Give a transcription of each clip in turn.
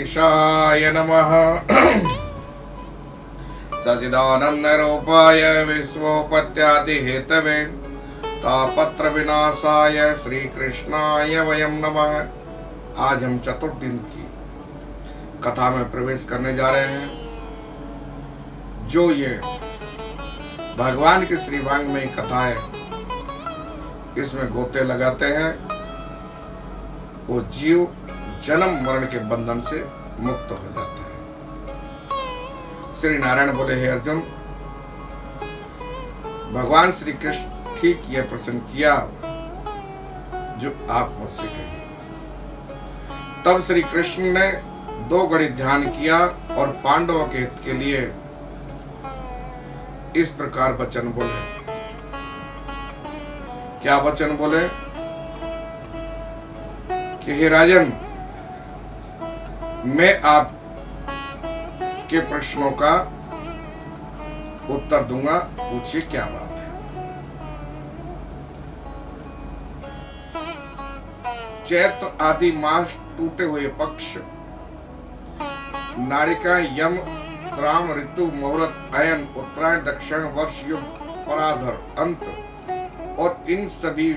गणेशाय नमः। सच्चिदानंदरूपाय विश्वोपत्यादिहेतवे तापत्र विनाशाय श्री कृष्णाय वयं नमः। आज हम चतुर्दिन की कथा में प्रवेश करने जा रहे हैं। जो ये भगवान के श्रीवांग में कथा है, इसमें गोते लगाते हैं, वो जीव जन्म मरण के बंधन से मुक्त हो जाता है। श्री नारायण बोले, हे अर्जुन, भगवान श्री कृष्ण ठीक यह प्रश्न किया जो आप मुझसे कहिए। तब श्री कृष्ण ने 2 घड़ी ध्यान किया और पांडवों के हित के लिए इस प्रकार वचन बोले। क्या वचन बोले कि हे राजन, मैं आप के प्रश्नों का उत्तर दूंगा, पूछिए क्या बात है। चैत्र आदि मास, टूटे हुए पक्ष, नारिका, यम, त्राम, ऋतु, मुहूर्त, अयन, उत्तरायण, दक्षिण, वर्ष, युग, पराधर, अंत और इन सभी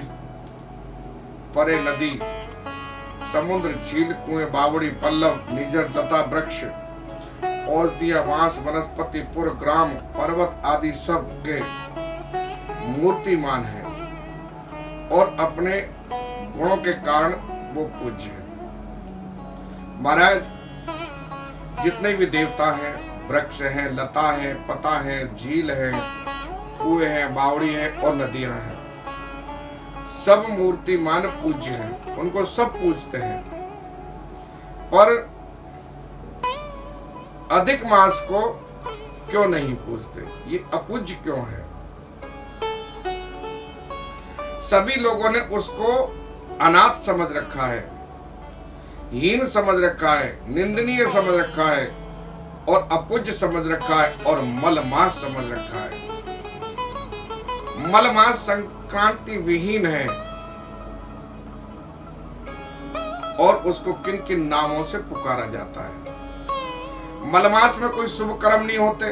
परे नदी, समुद्र, झील, कुएं, बावड़ी, पल्लव, निजर, लता, वृक्ष, औषधियां, बांस, वनस्पति, पुर, ग्राम, पर्वत आदि सब के मूर्तिमान हैं और अपने गुणों के कारण वो पूज्य है। महाराज, जितने भी देवता हैं, वृक्ष हैं, लता है, पता है, झील है, कुएं हैं, बावड़ी है और नदियां हैं, सब मूर्तिमान पूज्य हैं, उनको सब पूजते हैं। पर अधिक मास को क्यों नहीं पूजते? ये अपूज्य क्यों है? सभी लोगों ने उसको अनाथ समझ रखा है, हीन समझ रखा है, निंदनीय समझ रखा है और अपूज्य समझ रखा है और मलमास समझ रखा है। मलमास संक्रांति विहीन है और उसको किन किन नामों से पुकारा जाता है। मलमास में कोई शुभ कर्म नहीं होते,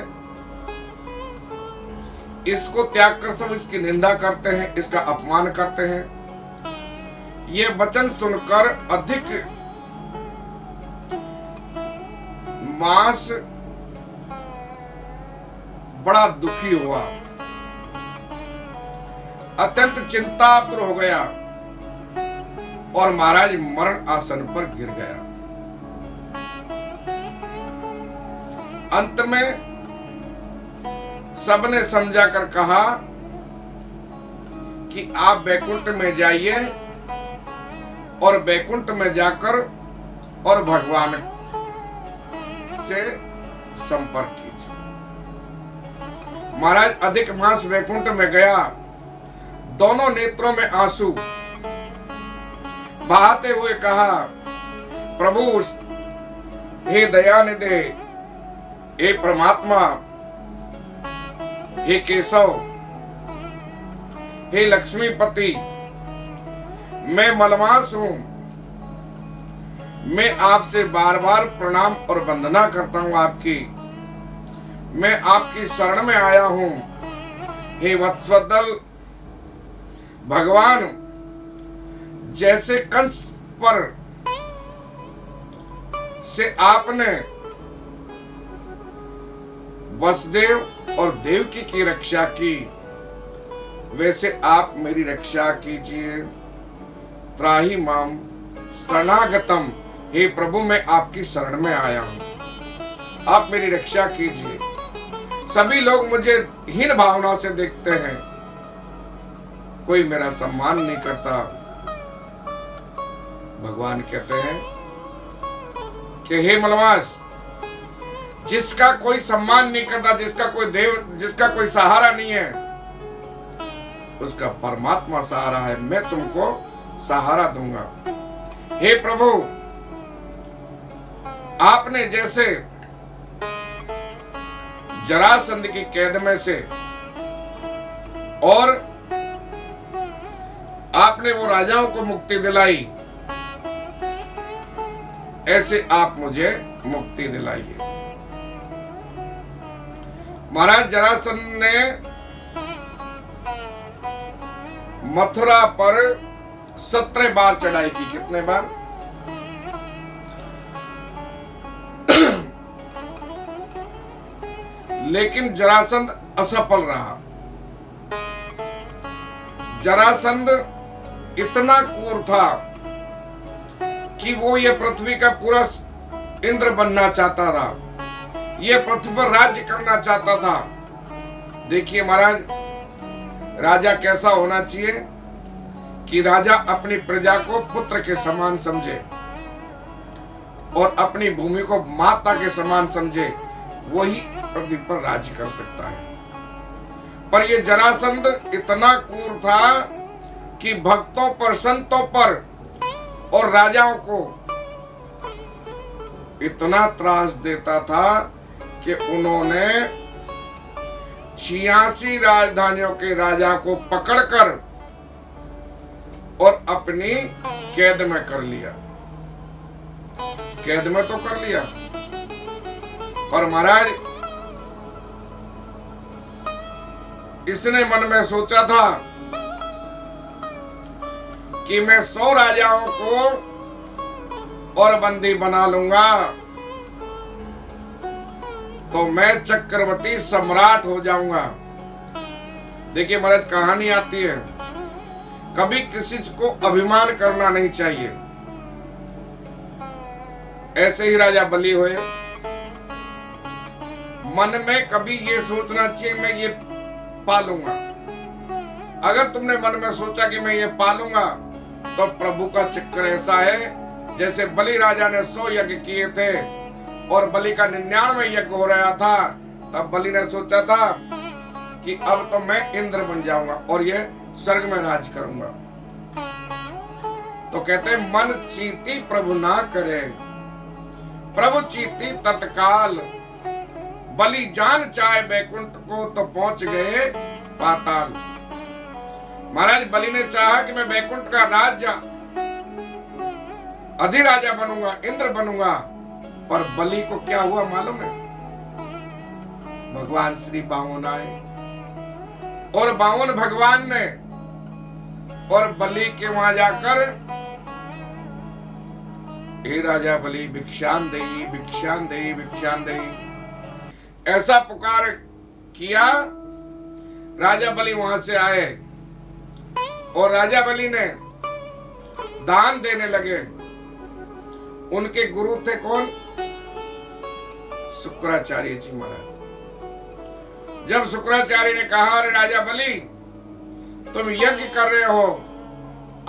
इसको त्याग कर सब इसकी निंदा करते हैं, इसका अपमान करते हैं। ये वचन सुनकर अधिक मास बड़ा दुखी हुआ, अत्यंत चिंतातुर हो गया और महाराज मरण आसन पर गिर गया। अंत में सबने समझा कर कहा कि आप बैकुंठ में जाइए और बैकुंठ में जाकर और भगवान से संपर्क कीजिए। महाराज अधिक मास बैकुंठ में गया, दोनों नेत्रों में आंसू बहाते हुए कहा, प्रभु, हे दयानिधे, हे परमात्मा, हे केशव, हे लक्ष्मीपति, मैं मलमास हूं, मैं आपसे बार बार प्रणाम और वंदना करता हूं आपकी, मैं आपकी शरण में आया हूं। हे वत्सवदल भगवान, जैसे कंस पर से आपने वसुदेव और देवकी की रक्षा की, वैसे आप मेरी रक्षा कीजिए। त्राहि माम शरणागतम, हे प्रभु, मैं आपकी शरण में आया हूं, आप मेरी रक्षा कीजिए। सभी लोग मुझे हीन भावना से देखते हैं, कोई मेरा सम्मान नहीं करता। भगवान कहते हैं कि हे मलमास, जिसका कोई सम्मान नहीं करता, जिसका कोई सहारा नहीं है, उसका परमात्मा सहारा है, मैं तुमको सहारा दूंगा। हे प्रभु, आपने जैसे जरासंध की कैद में से और आपने वो राजाओं को मुक्ति दिलाई, ऐसे आप मुझे मुक्ति दिलाइए। महाराज जरासंध ने मथुरा पर 17 बार चढ़ाई की। कितने बार? लेकिन जरासंध असफल रहा। जरासंध इतना क्रूर था कि वो ये पृथ्वी का पूरा इंद्र बनना चाहता था, ये पृथ्वी पर राज्य करना चाहता था। देखिए महाराज, राजा कैसा होना चाहिए कि राजा अपनी प्रजा को पुत्र के समान समझे और अपनी भूमि को माता के समान समझे, वही पृथ्वी पर राज्य कर सकता है। पर ये जरासंध इतना क्रूर था कि भक्तों पर, संतों पर और राजाओं को इतना त्रास देता था कि उन्होंने 86 राजधानियों के राजा को पकड़कर और अपनी कैद में कर लिया। कैद में तो कर लिया, पर महाराज इसने मन में सोचा था कि मैं 100 राजाओं को और बंदी बना लूंगा तो मैं चक्रवर्ती सम्राट हो जाऊंगा। देखिए महाराज, कहानी आती है, कभी किसी को अभिमान करना नहीं चाहिए। ऐसे ही राजा बलि हुए। मन में कभी ये सोचना चाहिए मैं ये पालूंगा। अगर तुमने मन में सोचा कि मैं ये पालूंगा तो प्रभु का चक्कर ऐसा है जैसे बलि राजा ने 100 यज्ञ किए थे और बलि का 99वां यज्ञ हो रहा था, तब बलि ने सोचा था कि अब तो मैं इंद्र बन जाऊंगा और ये स्वर्ग में राज करूंगा। तो कहते हैं मन चीती प्रभु ना करे, प्रभु चीती तत्काल। बलि जान चाहे बैकुंठ को तो पहुंच गए पाताल। महाराज बलि ने चाहा कि मैं बैकुंठ का राजा अधिराजा बनूंगा, इंद्र बनूंगा, पर बलि को क्या हुआ मालूम है? भगवान श्री बावन आए और बावन भगवान ने और बलि के वहां जाकर, हे राजा बलि भिक्षान देही, भिक्षान देही, भिक्षान देही, ऐसा पुकार किया। राजा बलि वहां से आए और राजा बलि ने दान देने लगे। उनके गुरु थे कौन? शुक्राचार्य जी महाराज। जब शुक्राचार्य ने कहा, अरे राजा बलि तुम यज्ञ कर रहे हो,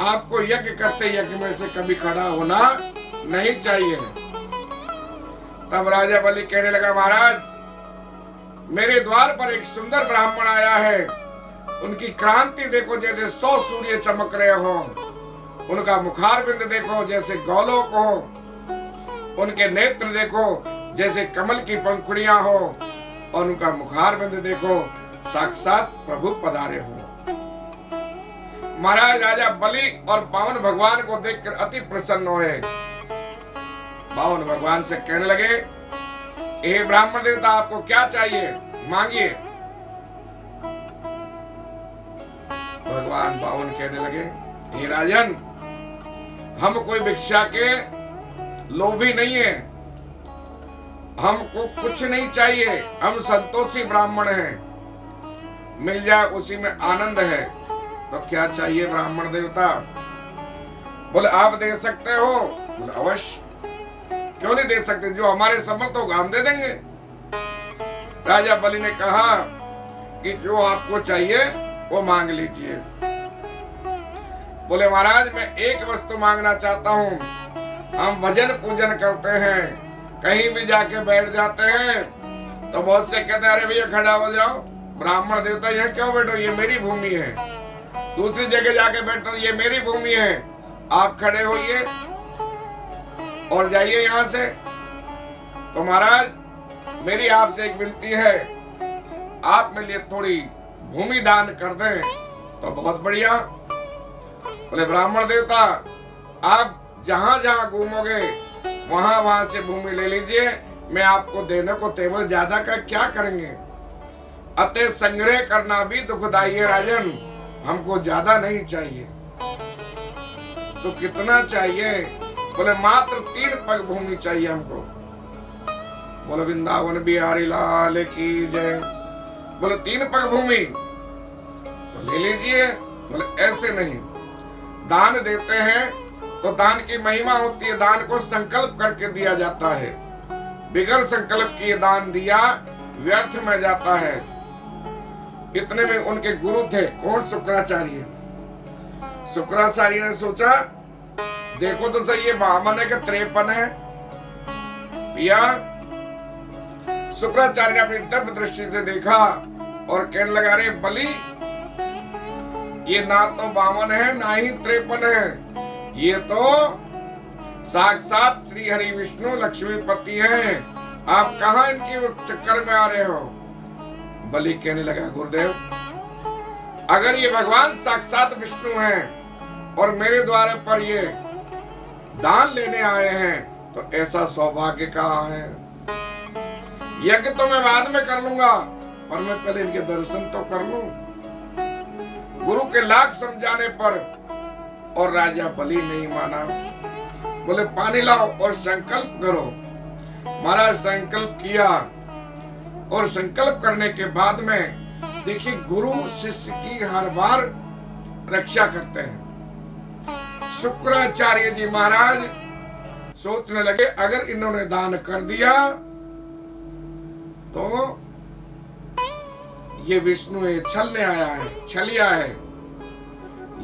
आपको यज्ञ करते यज्ञ में से कभी खड़ा होना नहीं चाहिए। तब राजा बलि कहने लगा, महाराज मेरे द्वार पर एक सुंदर ब्राह्मण आया है, उनकी क्रांति देखो जैसे 100 सूर्य चमक रहे हो, उनका मुखारबिंद देखो जैसे गोलोक हो, उनके नेत्र देखो जैसे कमल की पंखुड़ियां हो, और उनका मुखारबिंद देखो साक्षात प्रभु पधारे हो। महाराज राजा बलि और बावन भगवान को देखकर अति प्रसन्न हुए। बावन भगवान से कहने लगे, हे ब्राह्मण देवता आपको क्या चाहिए, मांगिए। भगवान बावन कहने लगे, हे राजन हम कोई भिक्षा के लोभी नहीं है, हमको कुछ नहीं चाहिए, हम संतोषी ब्राह्मण हैं, मिल जाए उसी में आनंद है। तो क्या चाहिए ब्राह्मण देवता? बोले आप दे सकते हो। बोले अवश्य, क्यों नहीं दे सकते, जो हमारे समर्थ होगा हम दे देंगे। राजा बलि ने कहा कि जो आपको चाहिए वो मांग लीजिए। बोले महाराज मैं एक वस्तु मांगना चाहता हूँ, हम भजन पूजन करते हैं, कहीं भी जाके बैठ जाते हैं तो बहुत से कहते हैं अरे भैया खड़ा हो जाओ, ब्राह्मण देवता यहाँ क्यों बैठो, ये मेरी भूमि है। दूसरी जगह जाके बैठते ये मेरी भूमि है, आप खड़े होइए और जाइए यहाँ से। तो महाराज मेरी आपसे एक विनती है, आप मेरे लिए थोड़ी भूमि दान कर दें तो बहुत बढ़िया। बोले ब्राह्मण देवता आप जहां जहां घूमोगे वहां से भूमि ले लीजिए, मैं आपको देने को तेवर ज्यादा का क्या करेंगे, अतः संग्रह करना भी दुखदाई है राजन, हमको ज्यादा नहीं चाहिए। तो कितना चाहिए? बोले मात्र 3 पग भूमि चाहिए हमको। बोले वृंदावन बिहारी लाल की जय। बोले 3 पग भूमि तो ले लीजिए। बोले ऐसे नहीं, दान देते हैं तो दान की महिमा होती है, दान को संकल्प करके दिया जाता है, बिगड़ संकल्प किए दान दिया व्यर्थ में जाता है। इतने में उनके गुरु थे, कौन? शुक्राचार्य। शुक्राचार्य ने सोचा देखो तो सही, ये बामन है कि 53 है भैया। शुक्राचार्य ने अपनी दिव्य दृष्टि से देखा और कहने लगा, रे बलि, ये ना तो 52 है ना ही 53 है, ये तो साक्षात श्री हरि विष्णु लक्ष्मीपति हैं। आप कहां इनके चक्कर में आ रहे हो? बलि कहने लगा, गुरुदेव, अगर ये भगवान साक्षात विष्णु हैं और मेरे द्वारे पर ये दान लेने आए हैं तो ऐसा सौभाग्य कहाँ है? यज्ञ तो मैं बाद में कर लूंगा, पर मैं पहले इनके दर्शन तो कर लूं। गुरु के लाख समझाने पर और राजा बलि नहीं माना। बोले पानी लाओ और संकल्प करो। महाराज संकल्प किया और संकल्प करने के बाद में देखिए गुरु शिष्य की हर बार रक्षा करते हैं। शुक्राचार्य जी महाराज सोचने लगे, अगर इन्होंने दान कर दिया तो ये विष्णु ये छलने आया है, छलिया है,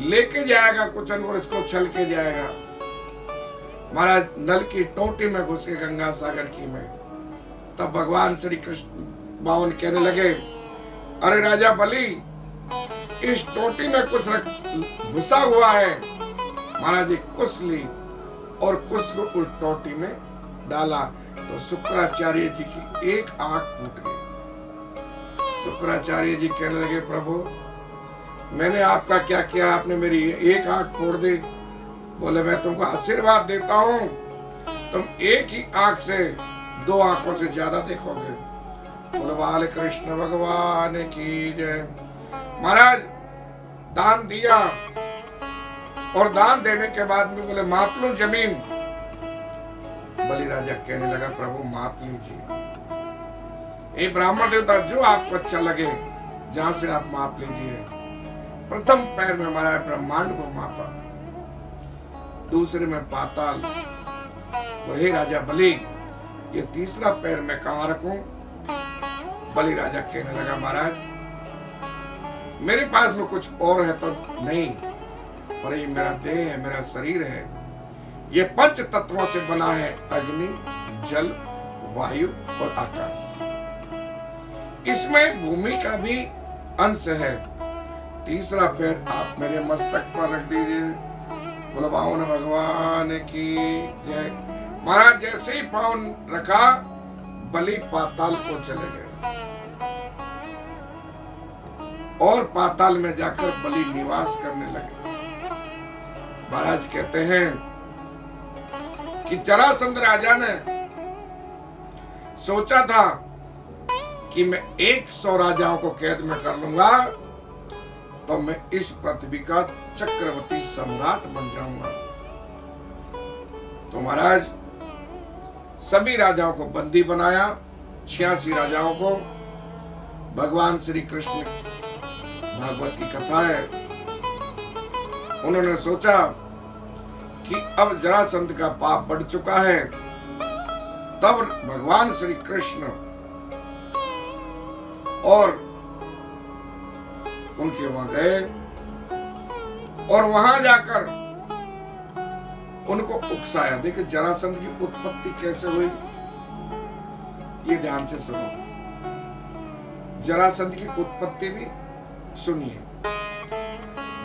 लेके जाएगा कुछ और इसको छल के जाएगा। महाराज नल की टोटी में घुस के गंगा सागर की में, तब भगवान श्री कृष्ण बावन कहने लगे, अरे राजा बलि, इस टोटी में कुछ घुसा हुआ है। महाराज एक कुश ली और कुश को उस टोटी में डाला तो शुक्राचार्य जी की एक आंख फूट गई। शुक्राचार्य जी कहने लगे, प्रभु मैंने आपका क्या किया, आपने मेरी एक आंख फोड़ दी। बोले मैं तुमको आशीर्वाद देता हूं, तुम एक ही आंख से 2 आंखों से ज्यादा देखोगे। बोले बाल कृष्ण भगवान की जय। महाराज दान दिया और दान देने के बाद में बोले माप लो जमीन। बलि राजा कहने लगा, प्रभु माप लीजिए, ये ब्राह्मण देवता जो आपको अच्छा लगे जहां से आप माप लीजिए। प्रथम पैर में हमारा ब्रह्मांड को मापा, दूसरे में पाताल। वही राजा बलि, ये तीसरा पैर में कहां रखूं? बलि राजा कहने लगा, महाराज मेरे पास में कुछ और है तो नहीं, पर ये मेरा देह है, मेरा शरीर है, ये 5 तत्वों से बना है, अग्नि, जल, वायु और आकाश। इसमें भूमि का भी अंश है। तीसरा पैर आप मेरे मस्तक पर रख दीजिए। बोलो बावन भगवान की जय। महाराज जैसे ही पावन रखा, बलि पाताल को चले गए और पाताल में जाकर बलि निवास करने लगे। महाराज कहते हैं कि जरासंध राजा ने सोचा था कि मैं 100 राजाओं को कैद में कर लूंगा तो मैं इस पृथ्वी का चक्रवर्ती सम्राट बन जाऊंगा। तो महाराज सभी राजाओं को बंदी बनाया, 86 राजाओं को। भगवान श्री कृष्ण भागवत की कथा है, उन्होंने सोचा कि अब जरासंध का पाप बढ़ चुका है। तब भगवान श्री कृष्ण और उनके वहां गए और वहां जाकर उनको उकसाया। देखिए जरासंध की उत्पत्ति कैसे हुई, ये ध्यान से सुनो। जरासंध की उत्पत्ति भी सुनिए।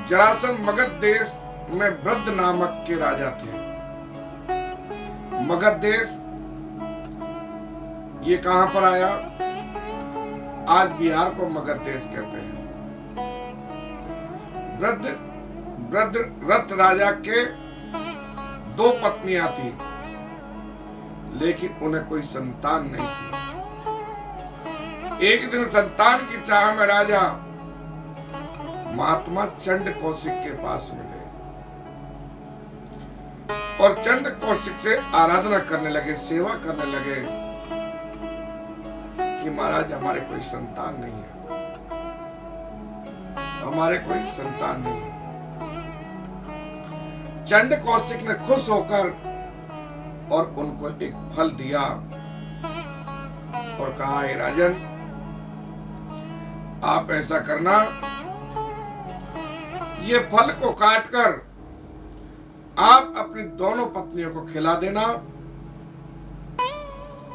जरासंध मगध देश में वृद्ध नामक के राजा थे। मगध देश ये कहां पर आया? आज बिहार को मगध देश कहते हैं। वृद्ध रथ राजा के 2 पत्नियां थी। लेकिन उन्हें कोई संतान नहीं थी। एक दिन संतान की चाह में राजा महात्मा चंड कौशिक के पास मिले और चंड कौशिक से आराधना करने लगे, सेवा करने लगे कि महाराज हमारे कोई संतान नहीं है, हमारे कोई संतान नहीं है। चंड कौशिक ने खुश होकर और उनको एक फल दिया और कहा, हे राजन, आप ऐसा करना, ये फल को काटकर आप अपनी दोनों पत्नियों को खिला देना,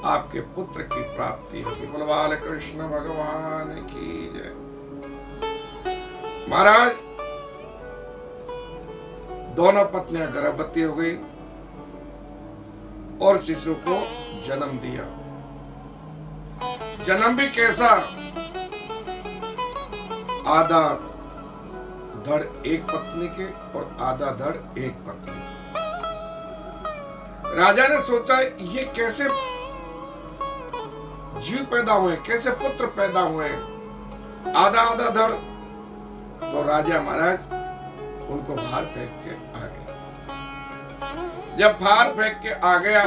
आपके पुत्र की प्राप्ति होगी। बोलो बाल कृष्ण भगवान की जय। महाराज दोनों पत्नियां गर्भवती हो गई और शिशु को जन्म दिया। जन्म भी कैसा, आधा धड़ एक पत्नी के और आधा धड़ एक पत्नी के। राजा ने सोचा ये कैसे जीव पैदा हुए, कैसे पुत्र पैदा हुए, आधा आधा धड़। तो राजा महाराज उनको बाहर फेंक के आ गए। जब बाहर फेंक के आ गया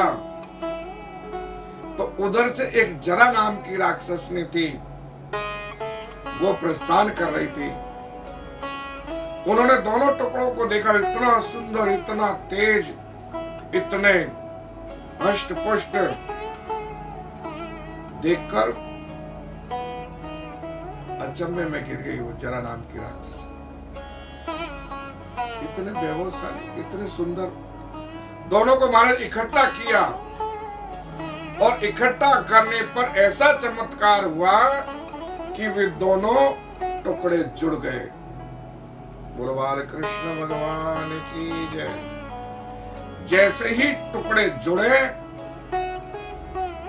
तो उधर से एक जरा नाम की राक्षसनी थी, वो प्रस्थान कर रही थी। उन्होंने दोनों टुकड़ों को देखा, इतना सुंदर, इतना तेज, इतने हष्ट पुष्ट, देखकर अचंभे में गिर गई वो जरा नाम की राक्षस। इतने वैभवशाली, इतने सुंदर, दोनों को महाराज इकट्ठा किया और इकट्ठा करने पर ऐसा चमत्कार हुआ कि वे दोनों टुकड़े जुड़ गए। बोलो बाल कृष्ण भगवान की जय। जैसे ही टुकड़े जुड़े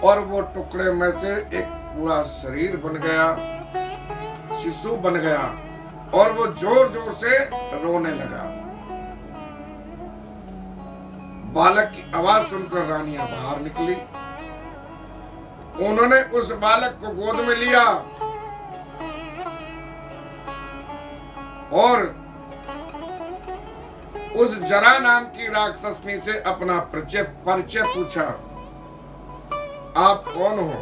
और वो टुकड़े में से एक पूरा शरीर बन गया, शिशु बन गया और वो जोर जोर से रोने लगा। बालक की आवाज सुनकर रानियां बाहर निकली। उन्होंने उस बालक को गोद में लिया और उस जरा नाम की राक्षसनी से अपना परिचय पूछा, आप कौन हो?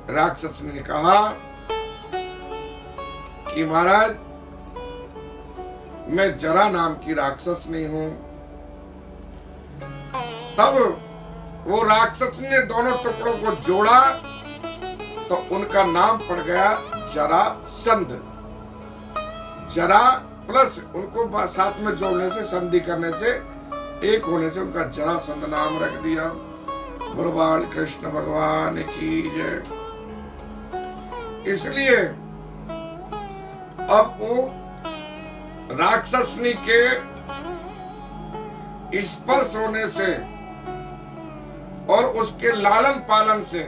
राक्षसनी ने कहा कि महाराज मैं जरा नाम की राक्षसनी हूं। तब वो राक्षसनी ने दोनों टुकड़ों को जोड़ा तो उनका नाम पड़ गया जरासंध। जरा प्लस उनको साथ में जोड़ने से, संधि करने से, एक होने से उनका जरासंध नाम रख दिया। बोलो बाल कृष्ण भगवान की जय। इसलिए अब वो राक्षसनी के स्पर्श होने से और उसके लालन पालन से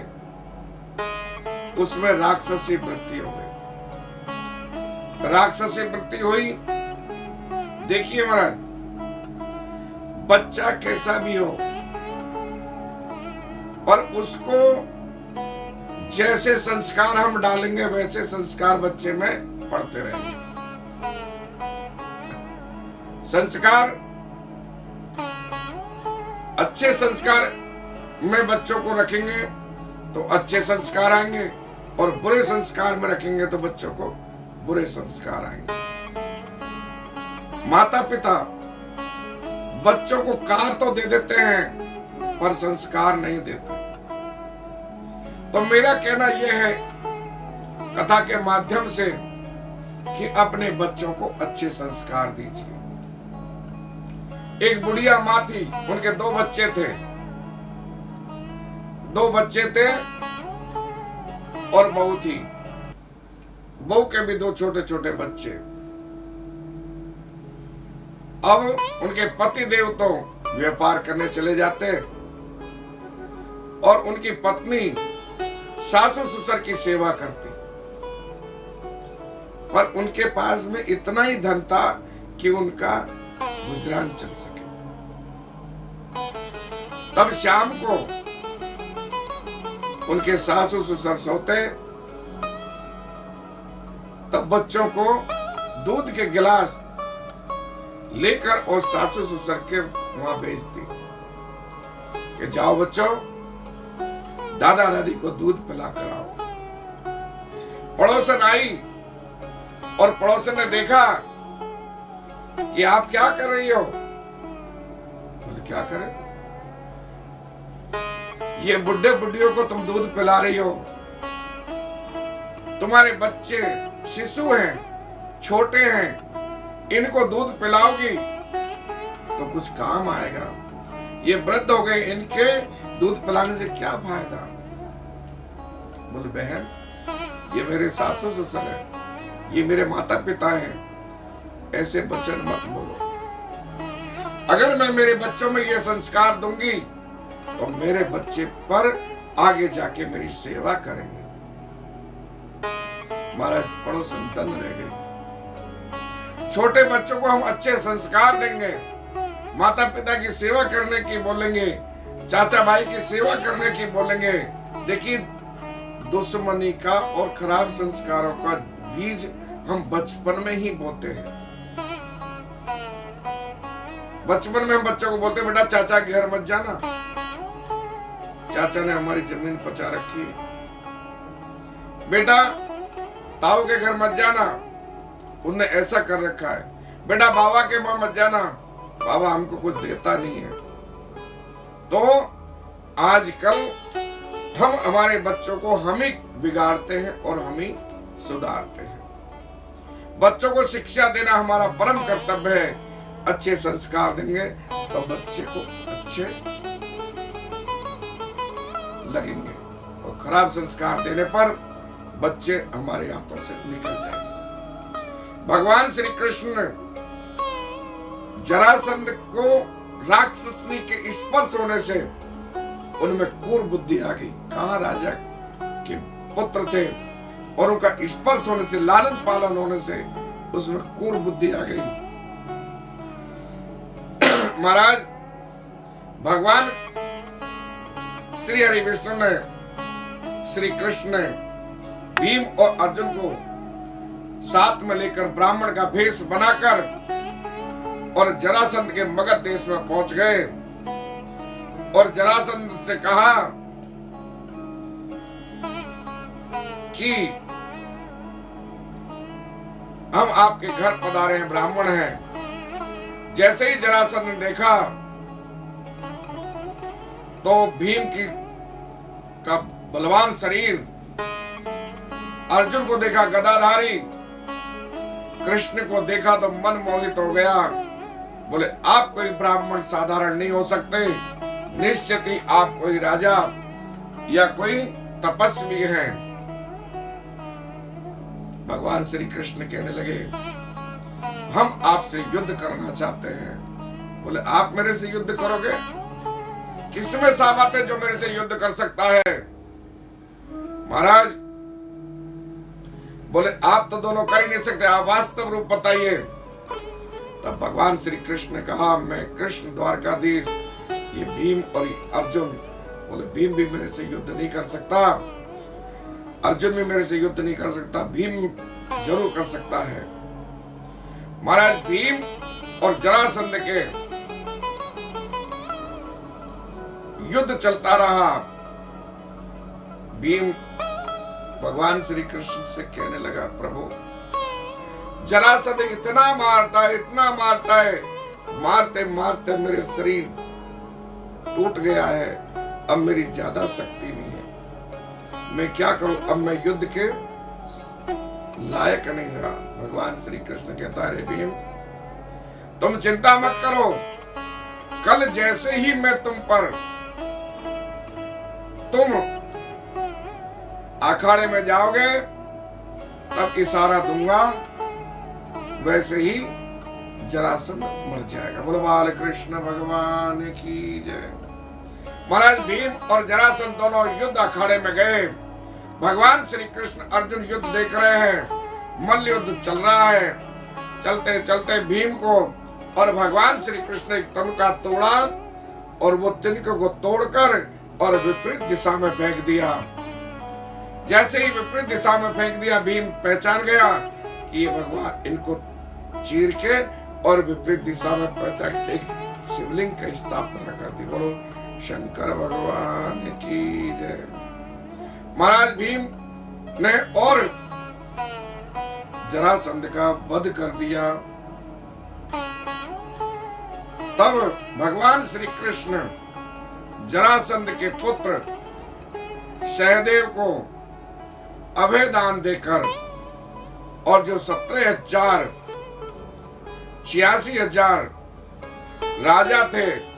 उसमें राक्षसी वृत्ति हो गई। राक्षसी वृत्ति हुई। देखिए महाराज, बच्चा कैसा भी हो पर उसको जैसे संस्कार हम डालेंगे वैसे संस्कार बच्चे में पड़ते रहेंगे। संस्कार, अच्छे संस्कार में बच्चों को रखेंगे तो अच्छे संस्कार आएंगे और बुरे संस्कार में रखेंगे तो बच्चों को बुरे संस्कार आएंगे। माता पिता बच्चों को कार तो दे देते हैं पर संस्कार नहीं देते। तो मेरा कहना यह है कथा के माध्यम से कि अपने बच्चों को अच्छे संस्कार दीजिए। एक बुढ़िया माँ थी, उनके दो बच्चे थे और बहू थी। बहू के भी दो छोटे छोटे बच्चे। अब उनके पति देव तो व्यापार करने चले जाते और उनकी पत्नी सासू ससुर की सेवा करती, पर उनके पास में इतना ही धन था कि उनका गुजरान चल सके। तब शाम को उनके सासू ससुर सोते, तब बच्चों को दूध के गिलास लेकर और सासू ससुर के वहां भेजती कि जाओ बच्चों, दादा दादी को दूध पिला कर आओ। पड़ोसन आई और पड़ोसन ने देखा कि आप क्या कर रही हो। बोले क्या करें, ये बुढ़े बुढ़ियों को तुम दूध पिला रही हो, तुम्हारे बच्चे शिशु हैं, छोटे हैं, इनको दूध पिलाओगी तो कुछ काम आएगा। ये वृद्ध हो गए, इनके दूध पिलाने से क्या फायदा। बोले बहन, ये मेरे सासू ससुर है, ये मेरे माता पिता हैं, ऐसे वचन मत बोलो। अगर मैं मेरे बच्चों में ये संस्कार दूंगी तो मेरे बच्चे पर आगे जाके मेरी सेवा करेंगे। महाराज पड़ोसन दंग रह गए। छोटे बच्चों को हम अच्छे संस्कार देंगे, माता पिता की सेवा करने की बोलेंगे, चाचा भाई की सेवा करने की बोलेंगे। देखिए, दुश्मनी का और खराब संस्कारों का बीज हम बचपन में ही बोते हैं। बचपन में हम बच्चों को बोलते बेटा चाचा के घर मत जाना, चाचा ने हमारी जमीन पचा रखी है। बेटा ताऊ के घर मत जाना, उनने ऐसा कर रखा है। बेटा बाबा के वहां मत जाना, बाबा हमको कुछ देता नहीं है। तो आजकल हम हमारे बच्चों को हम ही बिगाड़ते हैं और हम ही सुधारते हैं। बच्चों को शिक्षा देना हमारा परम कर्तव्य है। अच्छे संस्कार देंगे तो बच्चे को अच्छे लगेंगे, और खराब संस्कार देने पर बच्चे हमारे हाथों से निकल जाएंगे। भगवान श्री कृष्ण ने जरासंध को राक्षसनी के स्पर्श होने से उनमें क्रूर बुद्धि आ गई। कहां राजा के पुत्र थे और उनका स्पर्श होने से, लालन पालन होने से उसमें क्रूर बुद्धि आ गई। महाराज भगवान श्री हरि विष्णु ने, श्री कृष्ण ने भीम और अर्जुन को साथ में लेकर ब्राह्मण का भेष बनाकर और जरासंध के मगध देश में पहुंच गए और जरासंध से कहा कि हम आपके घर पधारे हैं, ब्राह्मण हैं। जैसे ही जरासंध ने देखा तो भीम की का बलवान शरीर, अर्जुन को देखा गदाधारी, कृष्ण को देखा तो मन मोहित हो गया। बोले आप कोई ब्राह्मण साधारण नहीं हो सकते, निश्चित ही आप कोई राजा या कोई तपस्वी हैं। भगवान श्री कृष्ण कहने लगे हम आपसे युद्ध करना चाहते हैं। बोले आप मेरे से युद्ध करोगे? किसमें सामर्थ है जो मेरे से युद्ध कर सकता है? महाराज बोले आप तो दोनों कर ही नहीं सकते, आप वास्तव रूप बताइए। तब भगवान श्री कृष्ण ने कहा मैं कृष्ण द्वारकाधीश, ये भीम और अर्जुन। बोले भीम भी मेरे से युद्ध नहीं कर सकता, अर्जुन भी मेरे से युद्ध नहीं कर सकता, भीम जरूर कर सकता है। महाराज भीम और जरासंध के युद्ध चलता रहा। भीम भगवान श्री कृष्ण से कहने लगा प्रभु जरासंध इतना मारता है, इतना मारता है, मारते मारते मेरे शरीर टूट गया है, अब मेरी ज्यादा शक्ति नहीं है, मैं क्या करूं, अब मैं युद्ध के लायक नहीं रहा। भगवान श्री कृष्ण कहता है भीम तुम चिंता मत करो, कल जैसे ही मैं तुम अखाड़े में जाओगे तब इशारा दूंगा, वैसे ही जरासंध मर जाएगा। बोलो बाल कृष्ण भगवान की जय। महाराज भीम और जरासंध दोनों युद्ध अखाड़े में गए। भगवान श्री कृष्ण अर्जुन युद्ध देख रहे हैं, मल्ल युद्ध चल रहा है। चलते चलते भीम को और भगवान श्री कृष्ण एक तनु का तोड़ा और वो तिनक को तोड़कर और विपरीत दिशा में फेंक दिया। जैसे ही विपरीत दिशा में फेंक दिया, भीम पहचान गया कि ये भगवान इनको चीर के और विपरीत दिशा में पहुंचा एक शिवलिंग की स्थापना कर दी। बोलो शंकर भगवान की जय। महाराज भीम ने और जरासंध का वध कर दिया। तब भगवान श्री कृष्ण जरासंध के पुत्र सहदेव को अभय दान देकर और जो 86,000 राजा थे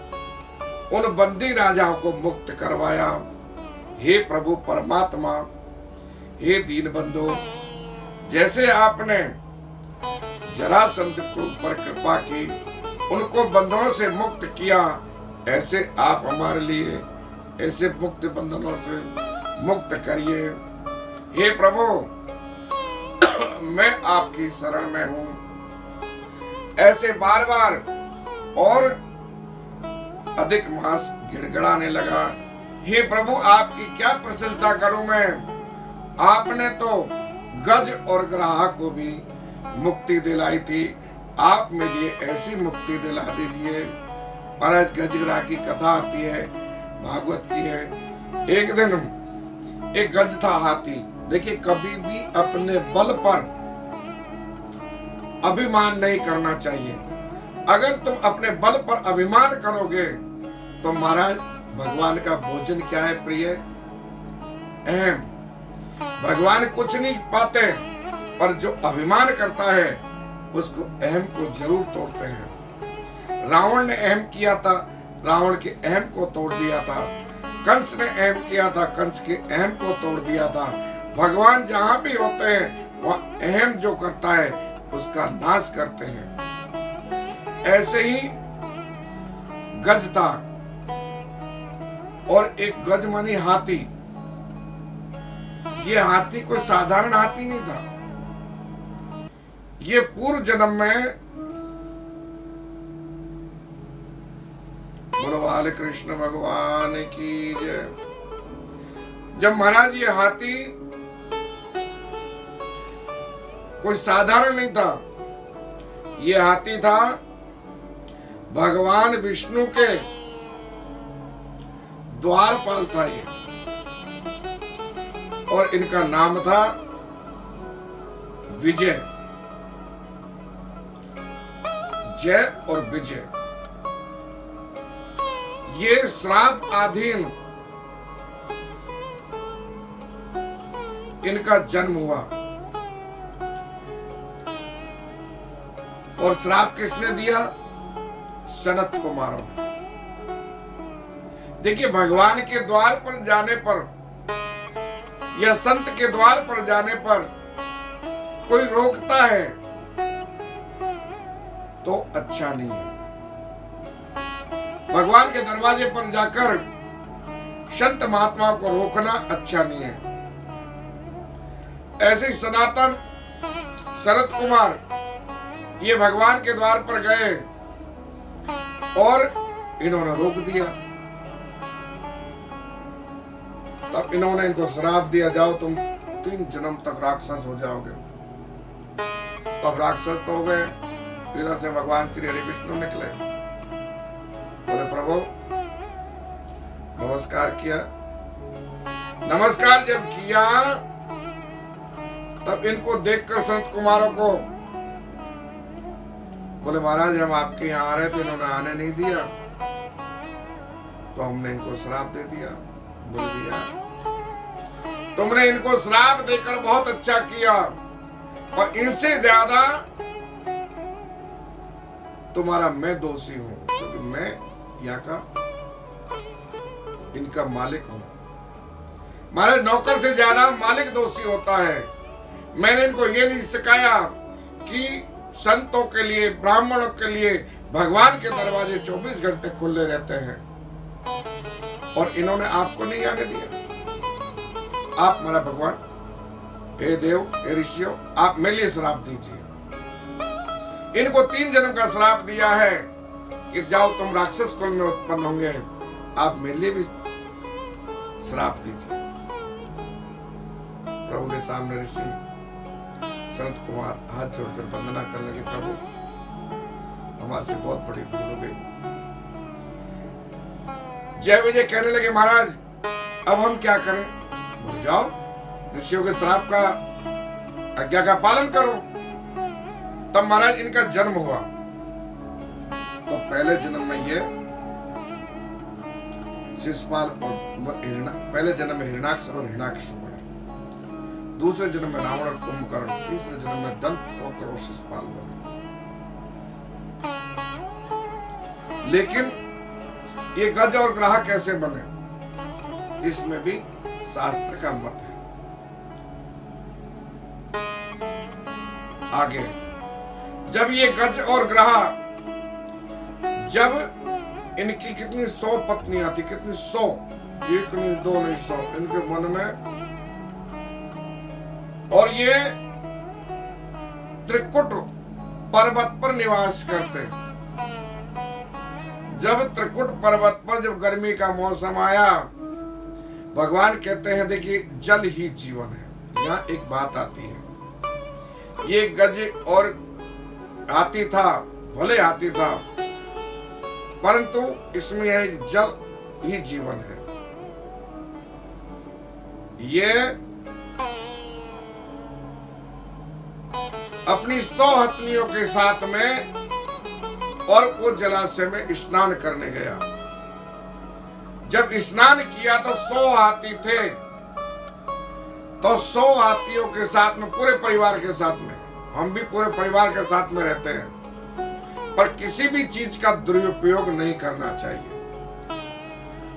उन बंदी राजाओं को मुक्त करवाया। हे प्रभु परमात्मा, हे दीन बंधु, जैसे आपने जरासंध के ऊपर कृपा की, उनको बंधनों से मुक्त किया, ऐसे आप हमारे लिए ऐसे मुक्त बंधनों से मुक्त करिए। हे प्रभु, मैं आपकी शरण में हूं। ऐसे बार बार और अधिक मास गिड़गिड़ाने लगा। हे प्रभु, आपकी क्या प्रशंसा करूं मैं। आपने तो गज और ग्राह को भी मुक्ति दिलाई थी, आप मुझे ऐसी मुक्ति दिला दीजिए। महाराज गजग्राह की कथा आती है, भागवत की है। एक दिन एक गज था हाथी। देखिए, कभी भी अपने बल पर अभिमान नहीं करना चाहिए। अगर तुम अपने बल पर अभिमान करोगे तो महाराज भगवान का भोजन क्या है प्रिय? अहम। भगवान कुछ नहीं पाते, पर जो अभिमान करता है उसको अहम को जरूर तोड़ते हैं। रावण ने अहम किया था, रावण के अहम को तोड़ दिया था। कंस ने अहम किया था, कंस के अहम को तोड़ दिया था। भगवान जहां भी होते हैं वह अहम जो करता है उसका नाश करते हैं। ऐसे ही गज था, और एक गज मानी हाथी। ये हाथी कोई साधारण हाथी नहीं था। ये पूर्व जन्म में, बोलो बाल कृष्ण भगवान की जय। जब महाराज ये हाथी कोई साधारण नहीं था, ये हाथी था भगवान विष्णु के द्वारपाल था ये, और इनका नाम था विजय। जय और विजय। ये श्राप अधीन इनका जन्म हुआ। और श्राप किसने दिया? सनत कुमारों ने। देखिए, भगवान के द्वार पर जाने पर या संत के द्वार पर जाने पर कोई रोकता है तो अच्छा नहीं है। भगवान के दरवाजे पर जाकर संत महात्मा को रोकना अच्छा नहीं है। ऐसे ही सनातन शरद कुमार ये भगवान के द्वार पर गए और इन्होंने रोक दिया। तब इन्होंने इनको श्राप दिया, जाओ तुम 3 जन्म तक राक्षस हो जाओगे। तब राक्षस तो हो गए। इधर से भगवान श्री हरि विष्णु निकले, बोले प्रभु नमस्कार किया। नमस्कार जब किया तब इनको देखकर संत कुमारों को बोले महाराज हम आपके यहाँ आ रहे थे, इन्होंने आने नहीं दिया तो हमने इनको श्राप दे दिया। बोल दिया तुमने इनको श्राप देकर बहुत अच्छा किया, और इनसे ज्यादा तुम्हारा मैं दोषी हूं, क्योंकि मैं यहाँ का इनका मालिक हूं। हमारे नौकर से ज्यादा मालिक दोषी होता है। मैंने इनको ये नहीं सिखाया कि संतों के लिए, ब्राह्मणों के लिए भगवान के दरवाजे 24 घंटे खुले रहते हैं, और इन्होंने आपको नहीं आने दिया। आप मेरा भगवान, हे देव, हे ऋषियों, आप मेरे लिए श्राप दीजिए। इनको 3 जन्म का श्राप दिया है, कि जाओ तुम राक्षस कुल में उत्पन्न होंगे, आप मेरे लिए भी श्राप दीजिए। प्रभु के सामने ऋषि संत कुमार हाथ जोड़कर वंदना करने लगे, प्रभु हमारे से बहुत बड़ी भूल हो गई। जय विजय कहने लगे, महाराज अब हम क्या करें? बोले जाओ ऋषियों के श्राप का आज्ञा का पालन करो। तब महाराज इनका जन्म हुआ। तो पहले जन्म में ये शिशुपाल और पहले जन्म में हिरणाक्ष और हिरण्याक्ष बने, दूसरे जन्म में रावण और कुंभकर्ण, तीसरे जन्म में दंत और शिशुपाल बने। लेकिन ये गज और ग्राह कैसे बने, इसमें भी शास्त्र का मत है। आगे जब ये गज और ग्राह, जब इनकी कितनी 100 पत्नियां थी, कितनी 100, एक नहीं दो नहीं 100 इनके मन में, और ये त्रिकुट पर्वत पर निवास करते। जब त्रिकुट पर्वत पर जब गर्मी का मौसम आया, भगवान कहते हैं देखिए जल ही जीवन है। यहाँ एक बात आती है, ये गज और हाथी था, भले हाथी था, परंतु इसमें यह जल ही जीवन है। ये अपनी 100 हथनियों के साथ में और वो जलाशय में स्नान करने गया। जब स्नान किया तो 100 हाथी थे, तो 100 हाथियों के साथ में, पूरे परिवार के साथ में, हम भी पूरे परिवार के साथ में रहते हैं, पर किसी भी चीज का दुरुपयोग नहीं करना चाहिए।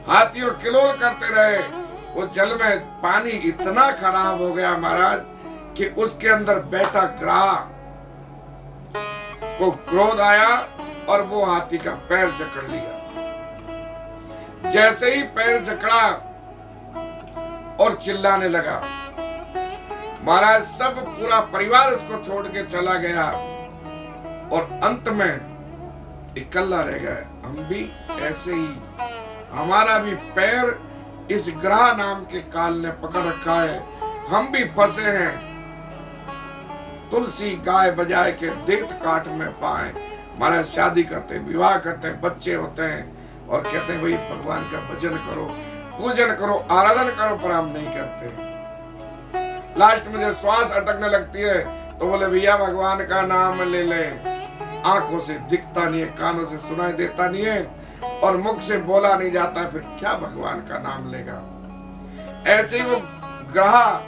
हाथियों किलोल करते रहे, वो जल में पानी इतना खराब हो गया महाराज कि उसके अंदर बैठा ग्राह को क्रोध आया और वो हाथी का पैर जकड़ लिया। जैसे ही पैर जकड़ा और चिल्लाने लगा, महाराज सब पूरा परिवार उसको छोड़ के चला गया और अंत में इकल्ला रह गए। हम भी ऐसे ही, हमारा भी पैर इस ग्रह नाम के काल ने पकड़ रखा है, हम भी फंसे हैं। तुलसी गाय बजाए के देत काट में पाए। महाराज शादी करते, विवाह करते हैं, बच्चे होते हैं और कहते हैं भाई भगवान का भजन करो, पूजन करो, आराधन करो, पर हम नहीं करते। लास्ट में जब श्वास अटकने लगती है तो बोले भैया भगवान का नाम ले ले। आंखों से दिखता नहीं है, कानों से सुनाई देता नहीं है और मुख से बोला नहीं जाता, फिर क्या भगवान का नाम लेगा। ऐसे ही वो ग्रह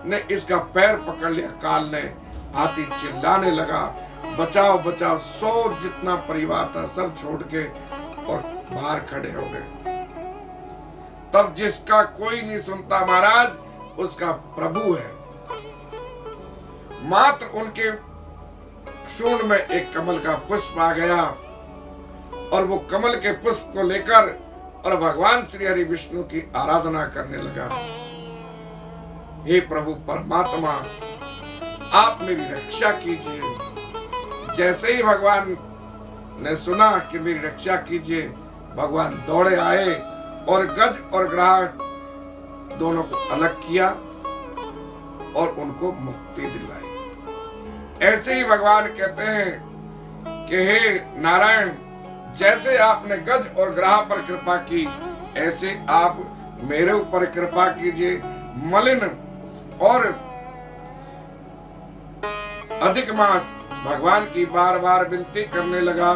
ने इसका पैर पकड़ लिया, काल ने। हाथी चिल्लाने लगा, बचाओ बचाओ। 100 जितना परिवार था सब छोड़ के और बाहर खड़े हो गए। तब जिसका कोई नहीं सुनता महाराज, उसका प्रभु है। मात्र उनके सूंड में एक कमल का पुष्प आ गया और वो कमल के पुष्प को लेकर और भगवान श्री हरि विष्णु की आराधना करने लगा। हे प्रभु परमात्मा, आप मेरी रक्षा कीजिए। जैसे ही भगवान ने सुना कि मेरी रक्षा कीजिए, भगवान दौड़े आए और गज और ग्राह दोनों को अलग किया और उनको मुक्ति दिलाई। ऐसे ही भगवान कहते हैं कि हे नारायण, जैसे आपने गज और ग्राह पर कृपा की, ऐसे आप मेरे ऊपर कृपा कीजिए। मलिन और अधिक मास भगवान की बार बार विनती करने लगा।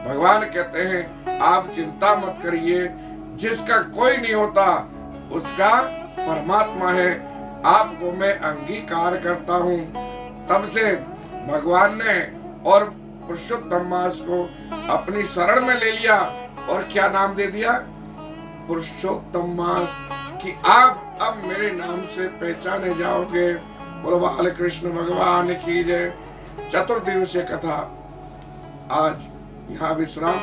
भगवान कहते हैं आप चिंता मत करिए, जिसका कोई नहीं होता उसका परमात्मा है, आपको मैं अंगीकार करता हूँ। तब से भगवान ने और पुरुषोत्तम मास को अपनी शरण में ले लिया और क्या नाम दे दिया? पुरुषोत्तम मास। कि आप अब मेरे नाम से पहचाने जाओगे। बोलो बाल कृष्ण भगवान की जय। चतुर्दिवसीय कथा आज यहाँ विश्राम।